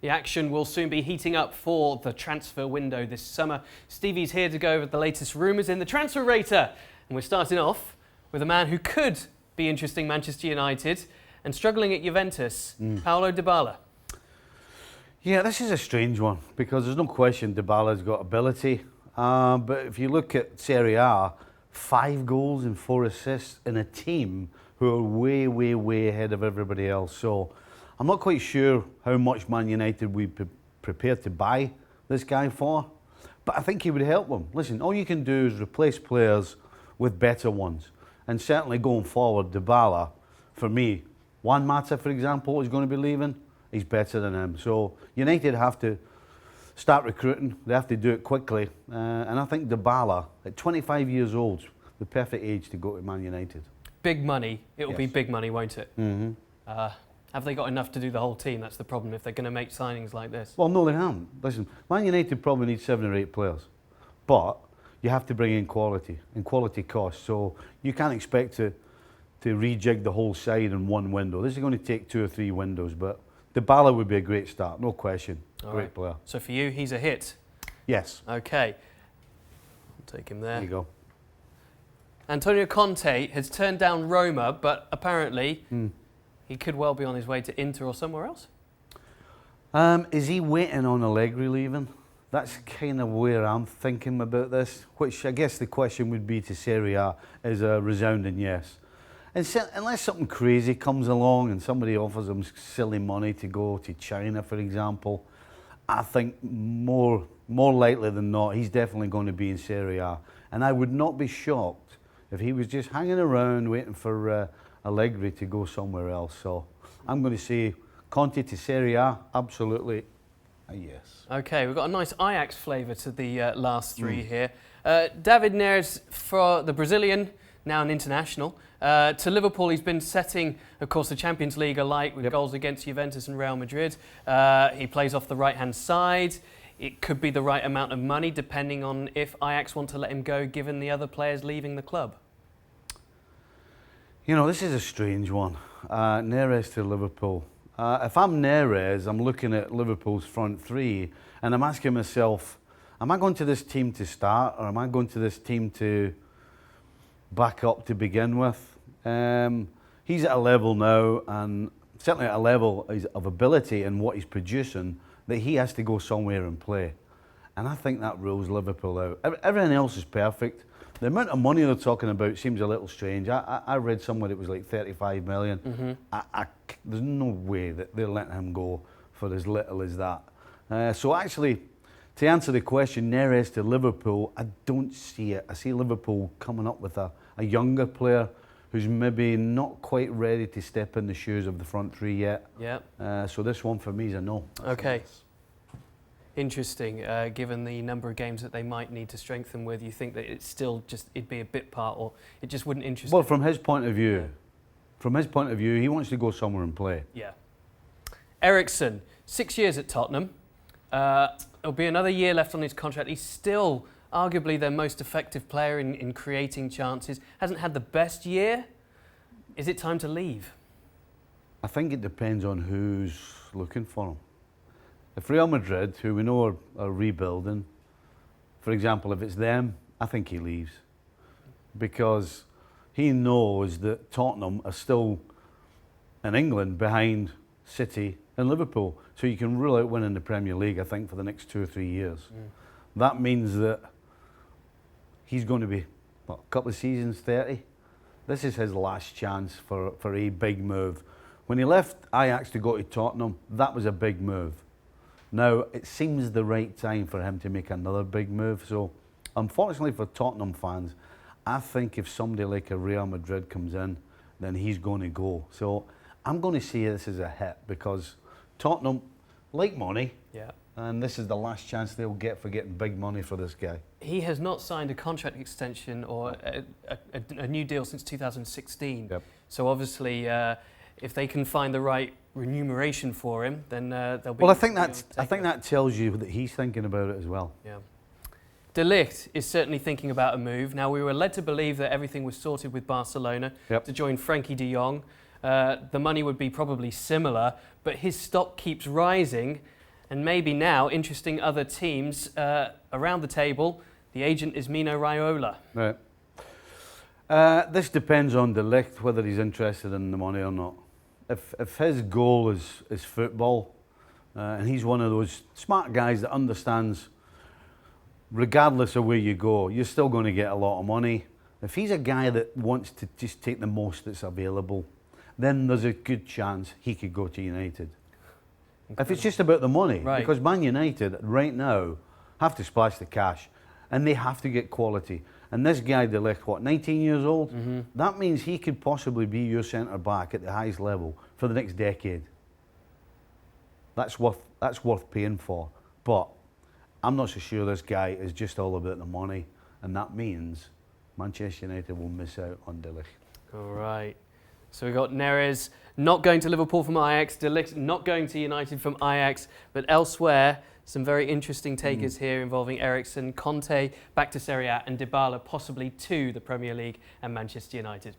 The action will soon be heating up for the transfer window this summer. Stevie's here to go over the latest rumours in the Transfer Rater. And we're starting off with a man who could be interesting Manchester United and struggling at Juventus, Paulo Dybala. Yeah, this is a strange one because there's no question Dybala's got ability. But if you look at Serie A, 5 goals and 4 assists in a team who are way, way, way ahead of everybody else. So I'm not quite sure how much Man United would be prepared to buy this guy for, but I think he would help them. Listen, all you can do is replace players with better ones. And certainly going forward, Dybala, for me, Juan Mata, for example, is going to be leaving. He's better than him. So United have to start recruiting. They have to do it quickly. And I think Dybala, at 25 years old, the perfect age to go to Man United. Big money. It will be big money, won't it? Mm-hmm. Have they got enough to do the whole team? That's the problem if they're going to make signings like this. Well, no, they haven't. Listen, Man United probably need 7 or 8 players. But you have to bring in quality, and quality costs. So you can't expect to rejig the whole side in one window. This is going to take 2 or 3 windows, but Dybala would be a great start, no question. Great player. So for you, he's a hit? Yes. Okay. I'll take him there. There you go. Antonio Conte has turned down Roma, but apparently he could well be on his way to Inter or somewhere else. Is he waiting on Allegri leaving? That's kind of where I'm thinking about this, which I guess the question would be to Serie A is a resounding yes. And unless something crazy comes along and somebody offers him silly money to go to China, for example, I think more likely than not, he's definitely going to be in Serie A. And I would not be shocked if he was just hanging around waiting for Allegri to go somewhere else. So I'm going to say Conte to Serie A, absolutely a yes. Okay, we've got a nice Ajax flavour to the last 3 here. David Neres for the Brazilian, now an international. To Liverpool, he's been setting, of course, the Champions League alight with goals against Juventus and Real Madrid. He plays off the right-hand side. It could be the right amount of money, depending on if Ajax want to let him go, given the other players leaving the club. You know, this is a strange one. Neres to Liverpool. If I'm Neres, I'm looking at Liverpool's front 3, and I'm asking myself, am I going to this team to start, or am I going to this team to back up to begin with? He's at a level now, and certainly at a level of ability and what he's producing, that he has to go somewhere and play. And I think that rules Liverpool out. Everything else is perfect. The amount of money they're talking about seems a little strange. I read somewhere it was like 35 million. There's no way that they're letting him go for as little as that. So actually, to answer the question, Neres to Liverpool, I don't see it. I see Liverpool coming up with a younger player who's maybe not quite ready to step in the shoes of the front 3 yet. Yeah. So this one for me is a no. Okay. Interesting. Given the number of games that they might need to strengthen with, you think that it's still it'd be a bit part, or it just wouldn't interest? Well, from his point of view, he wants to go somewhere and play. Yeah. Eriksen, 6 years at Tottenham. There'll be another year left on his contract. He's still arguably their most effective player in creating chances. Hasn't had the best year. Is it time to leave? I think it depends on who's looking for him. If Real Madrid, who we know are rebuilding, for example, if it's them, I think he leaves. Because he knows that Tottenham are still in England behind City and Liverpool. So you can rule out winning the Premier League, I think, for the next 2 or 3 years. That means that he's going to be, what, a couple of seasons, 30? This is his last chance for a big move. When he left Ajax to go to Tottenham, that was a big move. Now, it seems the right time for him to make another big move. So, unfortunately for Tottenham fans, I think if somebody like a Real Madrid comes in, then he's going to go. So, I'm going to say this is a hit because Tottenham like money. Yeah. And this is the last chance they'll get for getting big money for this guy. He has not signed a contract extension or a new deal since 2016. Yep. So obviously, if they can find the right remuneration for him, then they'll be. Well, I think that tells you that he's thinking about it as well. Yeah. De Ligt is certainly thinking about a move. Now, we were led to believe that everything was sorted with Barcelona to join Frankie de Jong. The money would be probably similar, but his stock keeps rising. And maybe now, interesting other teams around the table. The agent is Mino Raiola. Right. This depends on De Ligt, whether he's interested in the money or not. If his goal is football, and he's one of those smart guys that understands, regardless of where you go, you're still going to get a lot of money. If he's a guy that wants to just take the most that's available, then there's a good chance he could go to United. If it's just about the money, because Man United right now have to splash the cash and they have to get quality. And this guy, De Ligt, what, 19 years old? That means he could possibly be your centre-back at the highest level for the next decade. That's worth paying for. But I'm not so sure this guy is just all about the money, and that means Manchester United will miss out on De Ligt. All right. So we've got Neres not going to Liverpool from Ajax, De Ligt not going to United from Ajax, but elsewhere, some very interesting takers here involving Eriksen, Conte back to Serie A, and Dybala possibly to the Premier League and Manchester United.